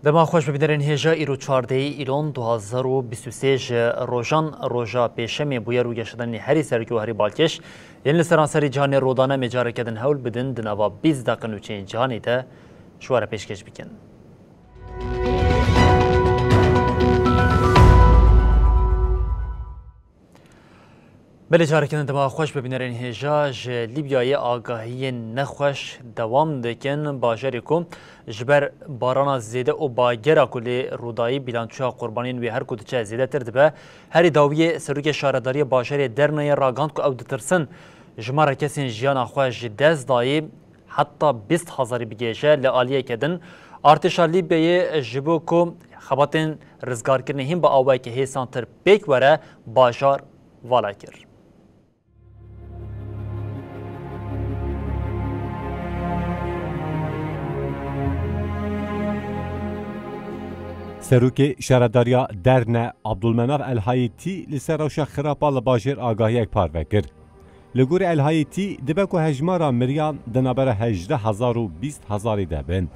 دما خوش ببینرین هجا ایرو 14 ایران 2023 روزان روزا پیشمی بویا روی گشتن هری سرکی و هری بالکش یعنی لسرانسری جهان رودانه مجاره کدن هول بدن دنوا 20 دقیقه نوچین جهانی ده شواره پیشکش بکن. بله جارکن دما خوش ببینرین هجا ج لیبیای آگاهی نخوش دوام دکن باجری کو جبر بارانا زیده و باگرا کلی رودایی بیلانچوها قربانین وی هر کدوچه زیده ترد به هری داوی سروک شارداری باجری درنای راگاند کو او دترسن جمارا کسین جیانا خوش دز دایی حتی 20,000 بگیشه لعالیه کدن ارتشا لیبیای جبو کو خباتین رزگار کرنه هم با آوائی که هیسان تر پیک وره باجار والا کر. سروک شارداریا درنه عبدالمناف الهایتی لسروشا خرابال باجر آگاهی پارو کرد. لگور الهایتی دبکو هجمارا مریان دنابر 18,000 و 20,000 دبن.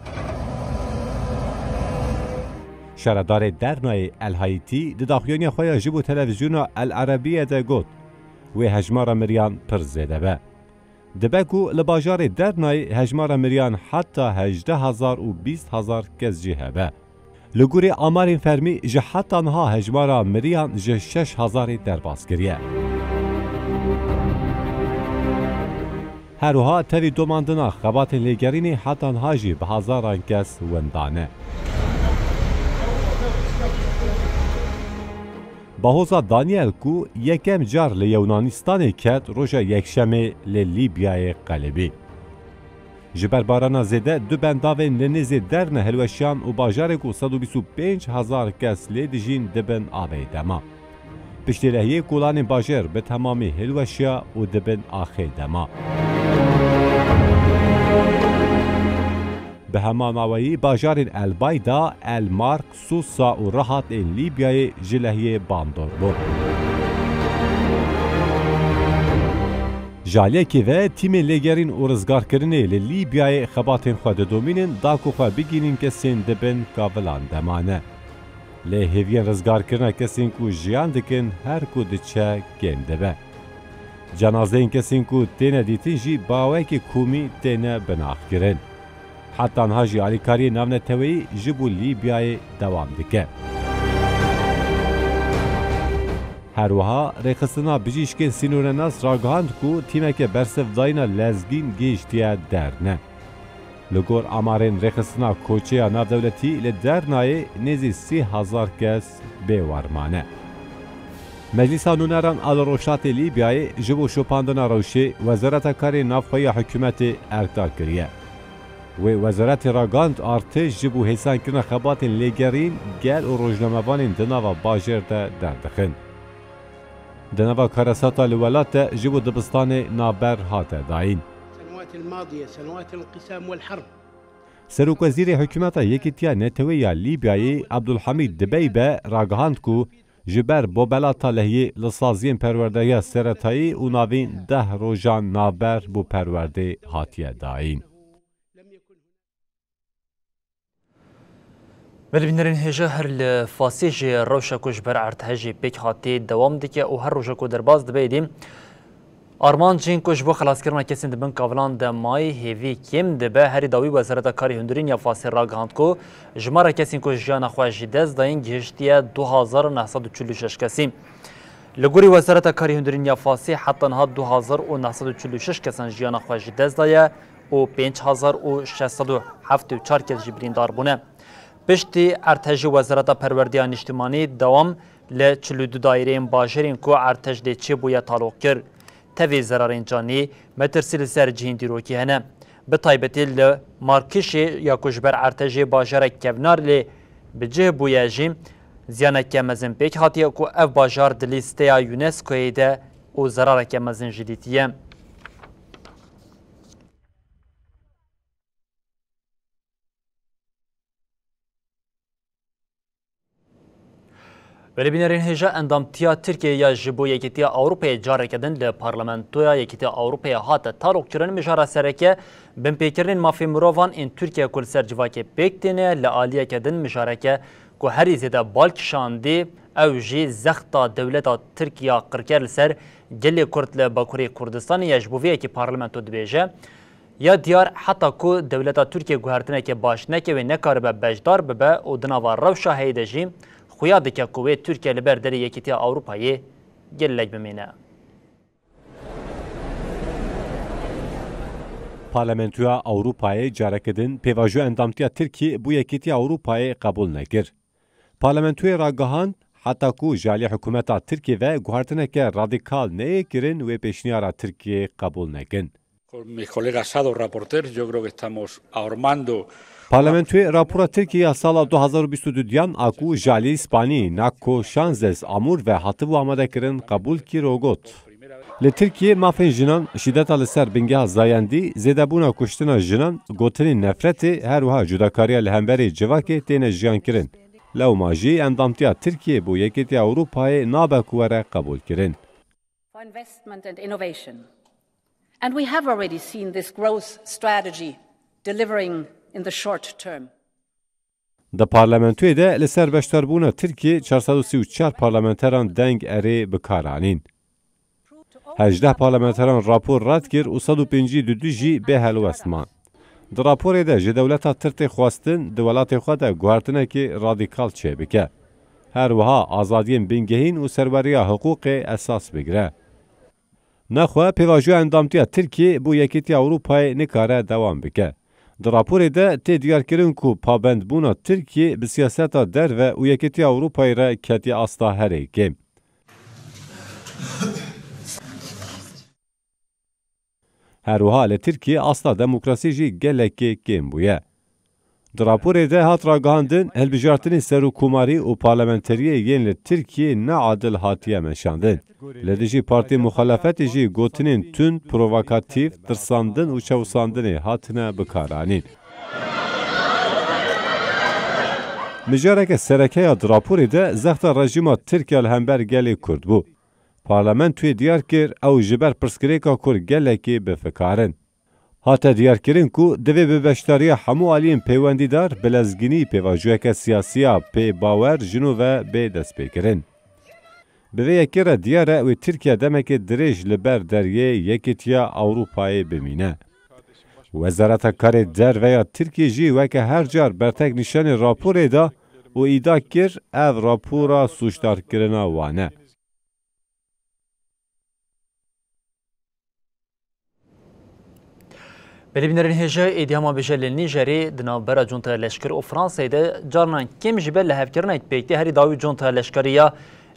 شاردار درنه الهایتی دداخیونی خویا جبو تلویزیون العربیه ده گوت و هجمارا مریان پر زیده به. دبکو لباجار درنه هجمارا مریان حتی 18,000 و 20,000 کس جیه به. لگوری آمارین فرمی جه حتی انها هجمارا مریان جه 6,000 درباز کریه. هروها تری دوماندنا خبات لیگرینی حتی انها جی به هزاران کس وندانه. باهوزا دانیل کو یکم جار لیونانستان کت روژا یکشمه لیبیای قلبی. جبر بارانا زده دو بنداوین لنزی درنه هلوشیان و باجارک و 125,000 کس لیدجین دبن آوی دما. پشتی لحیه کولان باجر به تمامی هلوشیا و دبن آخی دما. به همان آوایی باجارین البایدا، المارک، سوسا و راحت این لیبیای جلحیه باندور بود. جالیه که و تیم لیگرین و رزگار کرنه لیبیای خباتین خود دومینن داکو خواه بگینین کسین دبن کابلان دمانه. لیهوین رزگار کرنه کسین کو جیان دکن هر کو دچه گین دبه. جنازه این کسین کو تینه دیتین جی باوه که کومی تینه بناخ کرن. حتی انها جی آلیکاری نامنه توی جبو لیبیای دوام دکه. هروها رخصنا بجیشکن سینورناس راگهاند کو تیمک برسف داینا لزگین گیشتیا درنه. لگور آمارین رخصنا کوچیا ناف دولتی لدرنای نزی 30,000 کس بیوارمانه. مجلس نونران آل روشات لیبیای جبو شوپاندنا روشی وزارت کاری نافخوی حکومت ارکتار کریه. و وزارت راگاند ارتش جبو حسان کرنا خبات لیگرین گل و روزنامه‌وان دناوا باجر ده دردخن. دنوا كارساتا الولات جبو دبستان نابر هاتا داين. السنوات الماضية سنوات الانقسام والحرب. سروك وزير حكومة يكتيا نتويا ليبياي عبدالحميد دبيبة راگهاندكو جبر بوبلاتا لهي لسازين پروردهيا سرطاي و ناوين 10 روجان نابر بو پرورده هاتيا داين. بله بینرین هجا هر لفاسیج روشا کش بر ارتهجی بیک هاتی دوام دیگه و هر روشا کو درباز دبیدیم آرمان جین کش بو خلاص کردن کسی دبن کاولان دمای هیوی کم دبه هری داوی وزارت کاری هندرین یا فاسی راگهاند کو جمارا کسی کش جانا خواهی دز داین گهشتیه 2,946 کسی لگوری وزارت کاری هندرین یا فاسی حتی نها 2,946 کسان جانا خواهی دز دایه و 5,674 کس جبرین دار بونه پشتی ارتش وزارت پروردگان اجتماعی دوام ل 42 دایره باجرین کو ارتش د چه بویا تعلق کر توی ضررین جانی مترسیل سر جهین دیروکی هنه به تایبتی ل مارکش یا کشبر ارتش باجر کبنار ل بجه بویا جیم زیانه کمزن پیک هاتیه کو اف باجار دلیسته یونسکو ده و ضرر کمزن جدیدیه Weli bînerên hêja endamtiya Tirkiyeyê ji bo Yekîtiya Ewropayê carekedin li Parlamentoya Yekîtiya Ewropayê hate tarokkirin mijara sereke binpêkirînên mafê mirovan ên Tirkiye ku li ser civakê pêk têne li aliyeke din mijareke ku herî zêde bal kişandî ew jî zexta dewleta Tirkiya qirker li ser gelê Kurd li Bakurê Kurdistanê ya ji bo vê yekî parlamento dibêje ya diyar heta ku dewleta Tirkiye guhertineke baş neke wê nekaribe bejdar bibe û di nava rewşa heyê de jî xuya dike ku wê Tirkiye li ber derê Yekîtiya Ewropayê gelek bimîne. Parlamentoya Ewropayê carekedin pêvajoya endamtiya Tirkî bu Yekîtiya Ewropayê qebûl nekir. Parlamentoyê ragihand heta ku ji aliyê hikûmeta Tirkiye ve guhertineke radikal neyê kirin wê pêşniyara Tirkiyeyê qebûl nekin. Con mis colegas SADO reporters, yo creo que estamos ahormando. Parlamentoyê rapora Tirkiye sala 2022 a ku ji aliyê Spanî, Nakko, Şanzes, Amûr ve hatıbû amadekirin qebûl kir û got. Li Tirkiye mafên jinan şîdeta li ser bingeha zayendî, zêdebûna kuştina jinan, gotinên nefretê her wiha cudakariya li hemberî civakê têne jiyankirin. Lewma jî endamtiya Tirkiye bu Yekîtiya Ewropayê nabe ku were qebûl kirin. For investment and innovation. And we have already seen this growth strategy delivering in the short term. Di parlamentoyê de li ser beşdarbûna Tirkiye 434 parlamenteran deng erê bikaranîn. 18 parlamenteran rapor red kir û 152 jî bê helwestman. Di raporê de ji dewleta Tirkê xwestin di welatê xwe de guhertinekê radikal çêbike. Her wiha azadiyên bingehîn û serweriya hiqûqê esas bigire. Nexwe pêvajoya endamtiya Tirkiye bu Yekîtiya Ewropayê nikare dewam bike. Di raporê de tê diyarkirin ku pabendbûna Tirkiye bi siyaseta derve û Yekîtiya Ewropayê re ketiye asta herê kêm. Her wiha li Tirkiye asta demokrasî jî gelekê kêm bûye. Di raporê de hat ragihandin hilbijartinê serokkomarî û parlamenteriyê yên li Tirkiye neadil hatiye meşandin. Li dijî partî muxalefetê jî gotinên tund, provokatîv, tirsandin û çewsandinê hatine bikaranîn. Mijareke serekeya di raporê de zexta rejima Tirkiye li hember gelê Kurd bû. Parlamentoyê diyar kir ew ji ber pirsgirêka Kurd gelekê bifikarin. Hate diyarkirin ku divê bi beşdariya hemû aliyên peywendîdar bi lezgînî pêvajoyeke siyasiya pê bawer jino ve bê destpêkirin. Bi vê yekê re diyar e wê Tirkiye demekê dirêj li ber deryê Yekîtiya Ewropayê bimîne. Wezareta Karê Derveya Tirkiye jî weke her car bertek nîşanê raporê da û îdia kir ev rapora sûcdarkirina wan e. Belîbînerên hêja êdîhama bêje li Nîjerê di navbera Conta Leşker û Fransayê de carinan kêm ji ber li hevkirinek pêktî herî dawî Conta Leşkeriya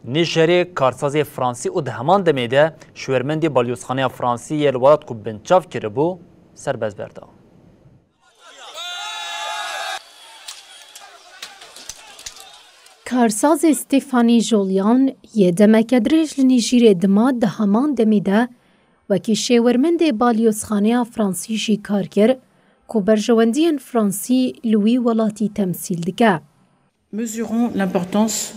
Nîjerê karsazê Fransî û di heman demê de şûwermendê balyozxaneya Fransî yê li welat ku binçav kiribû serbez berda. Karsazê Stefani Jolyan yê demeke dirêj li Nîjerê dima di heman demê de wekî şêwermendê balyozxaneya Fransî jî kar kir ku berjewendiyên Fransî li wî welatî temsîl dike. Mesurons l'importance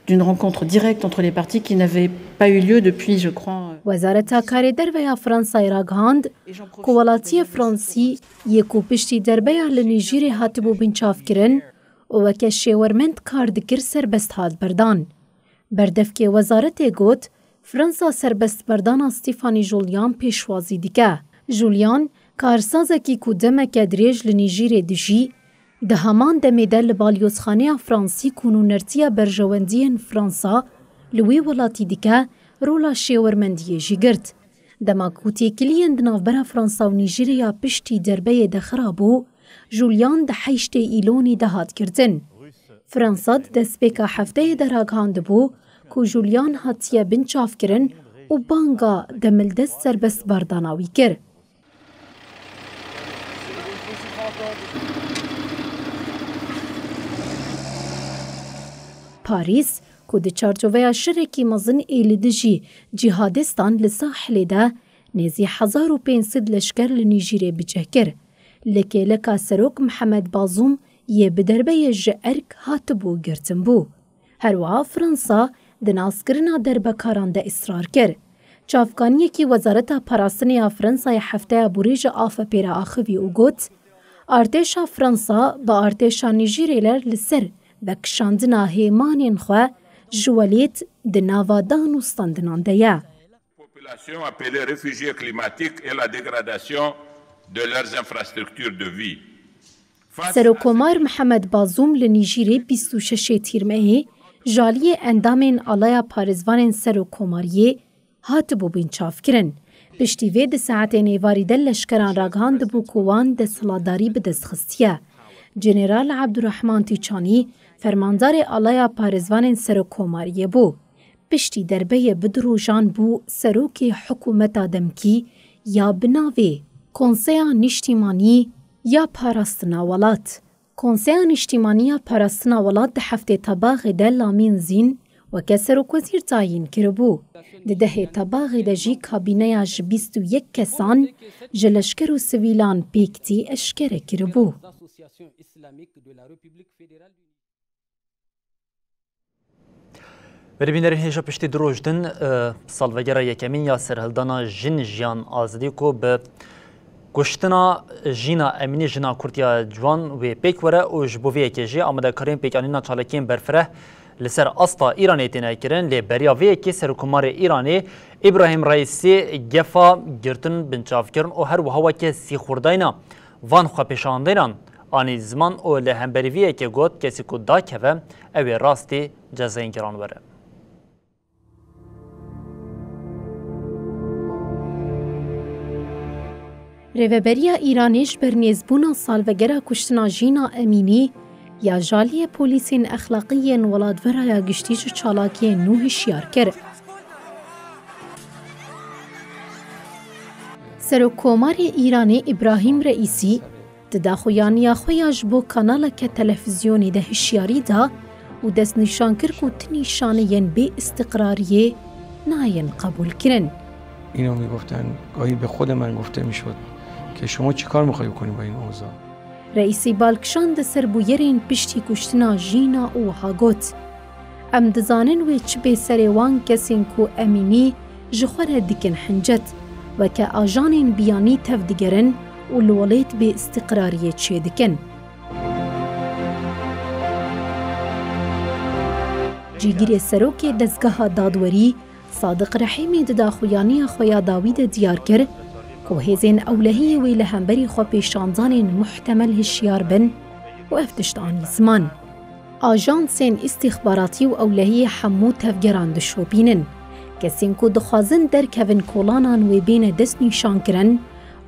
d'une rencontre directe entre les partis qui n'avait pas eu lieu depuis, je crois. Wezareta Karê Derveya Fransayê ragihand ku welatiyê Fransî yê ku piştî derbeya li Nîjerê hatibû binçavkirin û weke şêwermend kar dikir serbest hat berdan. Berdevkê wezaretê got, Fransa serbestberdana Stefani Jolyan pêşwazî dike. Jolyan karsazekî ku demeke dirêj li Nîjerê dijî, di heman demê de li balyozxaneya Fransî kunûnertiya berjewendiyên Fransa li wê welatî dike, rola şêwermendiyê jî girt. Dema ku têkiliyên di navbera Fransa û Nîjerê ya piştî derbeyê de xirabû, Jolyan di heştê îlonî de hat girtin. Fransa di destpêka hefteyê de ragihandibû ku Jolyan hatiye binçavkirin û banga demildest serbestberdana wî kir. Parîs ku di çarçoveya şirekî mezin êlî dijî cîhadistan li Sahilê de nêzî 1500 leşker li Nîjerê biceh kir. Li kêleka Serok Mihemed Bazûm yê bi derbeyê ji erk hatibû girtin bû. هەروەها فرەنسا di naskirina derbekaran de îsrar kir. Çavkaniyekî Wezareta Parastinê ya Fransayê hefteya borî ji AFP re axivî û got, artêşa Fransa bi artêşa Nîjîrê li ser vekişandina hêmanên xwe ji welêt di nava dan û standinan de ye. Population appelée réfugiés climatiques et la dégradation de leurs infrastructures de vie. Serokkomar Mihemed Bazum li Nîjîrê 26 Tîrmeyê jaliyê endamên alaya parêzvanên serokkomariyê hatibû binçavkirin. Piştî vê di saetên êvarî de leşkeran ragihandibû ku wan desthilatdarî bi dest xistiye. Jeneral Abdurrahman Tîçanî fermandarê alaya parêzvanên serokkomariyê bû. Piştî derbeyê bidirojan bû serokê hikûmeta demkî ya bi navê Konseya Niştîmanî ya Parastina Welat. Konseya Niştîmanî ya Parastina Welat di heftê tebaxê de Lamîn Zîn weke serokwezîr tayin kiribû. Di dehê tebaxê de jî kabîneya ji 21 kesan ji leşker û sivîlan pêktî eşkere kiribû. Beribînerên hêja piştî dirojtin salvegera yekemîn ya serhildana jin jiyan azadî ku bi kuştina jîna emînî jina Kurtiya ciwan wê pêk were û ji bo vê yekê jî amadekarên pêkanîna çalakiyên berfireh li ser asta Îranê têne kirin lê beriya vê yekê Serokkomarê Îranê İbrahim Raîsî gefa girtin binçavkirin û her wiha weke sîxurdayna van xwepêşandêran anî ziman û li hemberî vê yekê got kesî ku dakeve ew ê rastî cezayên kiran were. Rêveberiya Îranê ji ber nêzbûna salvegera kuştina Jîna Emînî ya jaliyê polîsên exlaqî yên welatveraya ya giştî ji çalakiyên nû hişyar kir. Serokkomarê Îranê İbrahim Reîsî di daxuyaniya xwe ya ji bo kanaleke televizyonê de hişyarî da û destnîşan kir ku ti nîşaneyên bê istiqrariyê nayên qebûl kirin. اینو میگفتن گاهی به خود من گفته میشد که شما چی کار میخوای بکنی با این اوضاع. رئیسی بالکشان د سربویرین پشتی کشتنا جینا و هاگوت. ام دزانن و چه به سریوان کسین کو امینی جخوره دکن حنجت و که آجانین بیانی تفدگرن و لولیت به استقراریه چه دکن. جیگیر سروک دزگاه دادوری صادق رحیمی داخویانی خویا داوید دیار کرد که هزین اولهی وی لهمبری خو پیشاندان محتمل هشیار بن و افتشتانی زمان. آژانسین استخباراتی و اولهی حمو تفگران دشو بینن کسین که دخوازن در کوین کولانان و بین دست نیشان کرن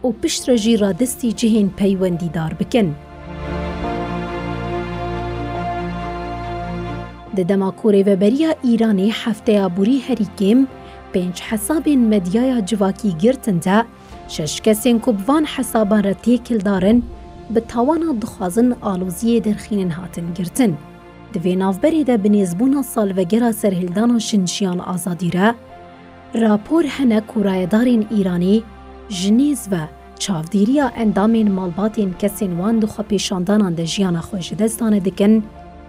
و پشت رجی را دستی جهین پیوندی دار بکن. د دماکوری و بریا ایرانی هفته ابوری هریکیم 5 حساب مدیای جواکی گرتنده 6 کسین کوبوان حسابان را تیکل دارن به توانا دخوازن آلوزی درخینن هاتن گرتن. دوی نافبری ده بنیزبونا سالوگرا سرهلدانا شنشیان آزادی را راپور هنه کورایدارین ایرانی جنیز و چاودیریا اندامین مالباتین کسین وان دخوا پیشاندانان ده جیانا خوش دستانه دکن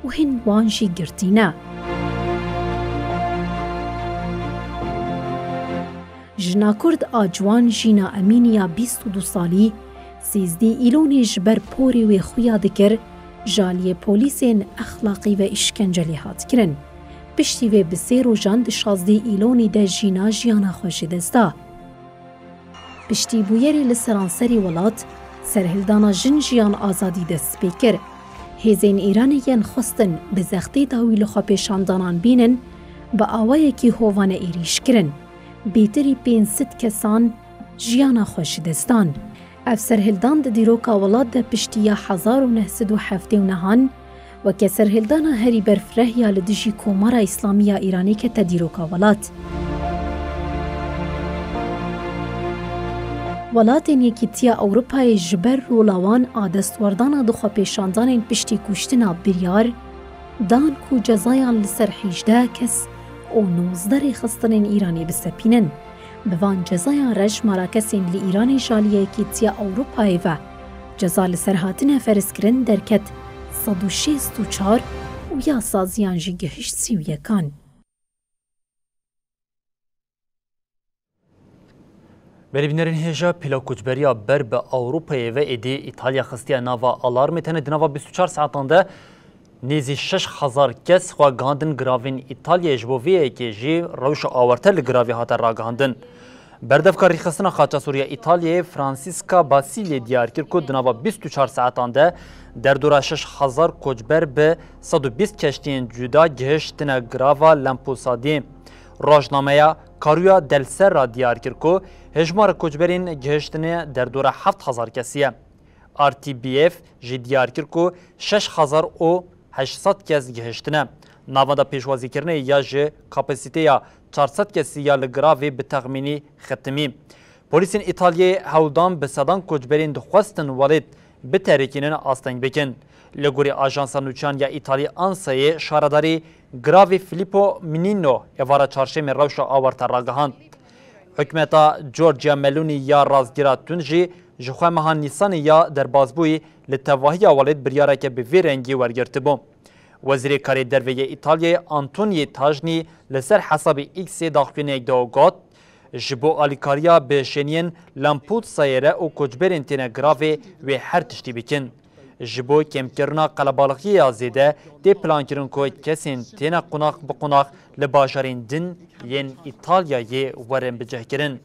و هن وانشی گرتینه. جنا کرد آجوان جینا امینیا 22 سالی 13 ایلونی جبر پوری و خویا دکر جالی پولیسین اخلاقی و اشکنجلی هات کرن. پشتی و بسیر و جان 16 ایلونی ده جینا جیانا خوش دستا. پشتی بویری لسرانسری ولات سرهلدانا جن جیان آزادی دست بیکر. هزین ایرانیان خواستن به زختی داوی لخوا پیشاندانان بینن با آوایی که هووان ایریش کرن. بیتری 500 کسان جیانا خوش دستان. افسرهلدان د دیروکا ولاد د پشتیا 1979 و که سرهلدان هری برفره یا لدجی کومارا اسلامیه ایرانی که تدیروکا ولاد. ولاتین یکیتیا اوروپای جبر رولاوان آدستوردان دخوا پیشاندان پشتی کشتنا بریار دان کو جزایان لسر 18 کس و 19 خستنین ایرانی بسپینن. بوان جزایان رج مراکسین لی ایرانی جالیه یکیتیا اوروپای و جزا لسر هاتن فرسکرن درکت 164 و û ya saziyan jî gihîşt 31. Berîbînerên hêja pîla koçberiya ber bi Ewropayê ve êdî İtalya xistiya nava alarmê tene di nava 24 saatan de nêzî 6000 kes xwe gihandin giravên İtalyayê ji bo vê yekê jî rewşa awarte li giravê hate ragihandin. Berdevka rîxistina Xaçasûriya İtalyayê Francisca Basile diyar kir ku di nava 24 saatan de derdora 6000 koçber bi 120 keştiyên cuda gihiştine girava Lampedusa. Rojnameya Karuya Del Serra diyar kir ku hejmara koçberên gihiştinê derdora 7000 kesiye. RTBF jî diyar kir ku 6800 kes gihiştine. Navada pêşwazîkirinê ya ji kapasiteya 400 kesî ya li giravê bi texmînî xitimî. Polîsên İtalyayê hewldan bi sedan koçberên dixwestin welêt biterekînin asteng bikin. Li gorî Ajansa Nûçan ya İtalya Ansayê şaredarî giravê Filippo Minino êvara çarşemê rewşa awarte ragihand. Hikûmeta Giorgia Meloni ya razgîra tund jî ji xwe meha Nîsanê ya derbasbûyî li tevahiya welêt biryareke bi vê rengî wergirtibû. Wezîrê Karê Derveyê İtalyayê Antonio Tajani li ser hesabê X'ê daxuyaniyek de got ji bo alîkariya bêşeniyên Lampedusayê re û koçberên têne giravê wê her tiştî bikin. Ji bo kêmkirina qelebalixîya zêde tê plankirin ku kesên têne qunak bi qunak li bajarên din yên İtalyayê werin bicehkirin.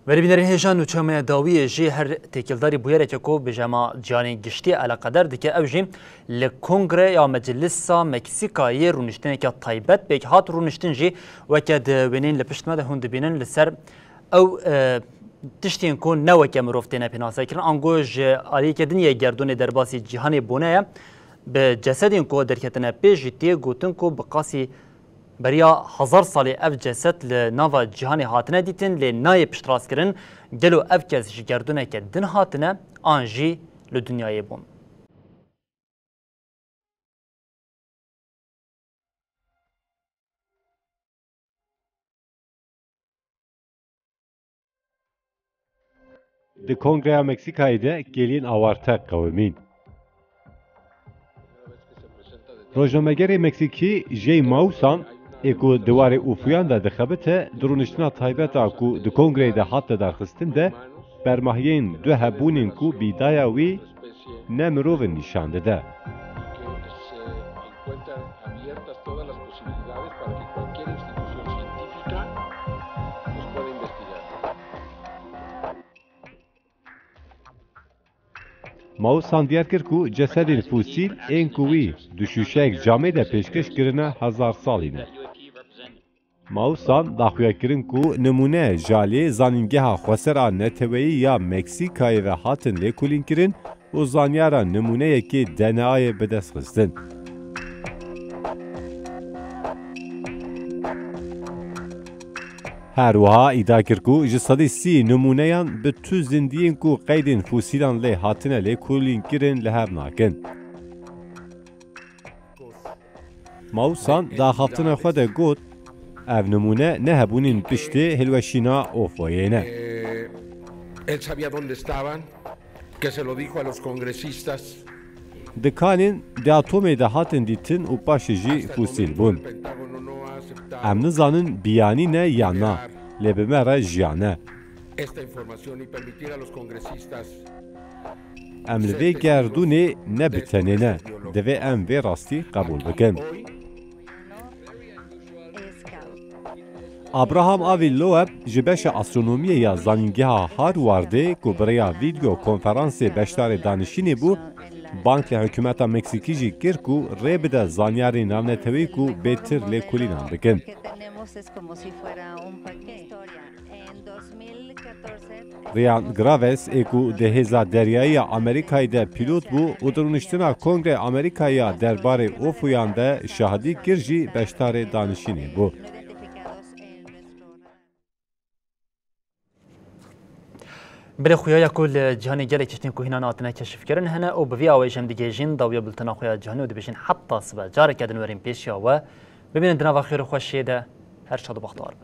Berîbînerên hêja nûçemeya dawiyê jî her têkildarî bûyereke ku bi jema ciyanên giştî eleqeder dike ew jî li Kongre ya Meclisa Meksîkayê rûniştineke taybet pêk hat rûniştin jî weke di wênên li pişt me de hûn dibînin li ser ew tiştên ku ne weke mirov têne pênasekirin ango ji aliyeke dinyê gerdonê derbasî cîhanê bûne ye bi cesedên ku derketine pêş jî tê gotin ku bi qasî beriya 1000 salê ev ceset li nava cîhanê hatine dîtin lê nayê piştrast gelo ev kes ji gerdoneke din hatine an jî li dunyayê bûn. Di Kongreya Meksîkayê de gelîn awarte qewimîn. Rojnamegerê Meksîkî jê mawsan ê ku diwarê ûfuyan de dixebite di rûniştina taybeta ku di Kongreyê de hat de darxistin de bermahiyên du hebûnên ku bîdaya wî ne mirovên nîşan dide. Mawsan diyar kir ku cesedên fosîl ên ku wî di şûşeyek camê de pêşkêş kirine 1000 salî ne. Mawsan daxuyakirin ku nimûne jalê zanîngeha xwesera neteweyî ya Meksîkayê ve hatin lêkolînkirin û zanyara nimûneyekê DNAyê bi dest xistin. Her wiha îdia kir ku ji sedî sî nimûneyan bi tu zindiyên ku qeydên fosîlan lê hatine lêkolînkirin li hev nakin. Mawsan daxaftina xwe de got ev nimûne ne hebûnên piştê hilweşîna Ofoyê ne. Él sabía dónde estaban, que se lo dijo a los congresistas. Dikanên di atomê de hatin dîtin û paşê jî fosîl bûn. Em nizanin biyanî ne ya na, lê bi me re jiyan e. Em li vê gerdûnê ne bi tenê ne, divê em vê rastî qebûl bikin. Abraham Avi Loeb ji beşa astronomiyê ya zanîngeha Harwardê ku birêya vîdeo konferansê beşdarê danişînê bû, bank li hikûmeta Meksîkî jî kir ku rê bide zanyarên navnetewî ku bêtir lêkolînan bikin. Ryan Graves ê ku di hêza deryayî ya Amerîkayê de pîlot bû û di rûniştina Kongre Amerîkayê ya derbarê Ofoyan de şahidî kir jî beşdarê danişînê bû. بله خویا کل جهانی گله کشتین کوهینا ناتنه کشف کردن هنه او بوی آویش هم دیگه جین داویا بلتنا خویا جهانی و دبیشین حتی صبح جاره کردن وریم پیش یا و ببینن دنا و خیر و خوش شده هر شاد و بختار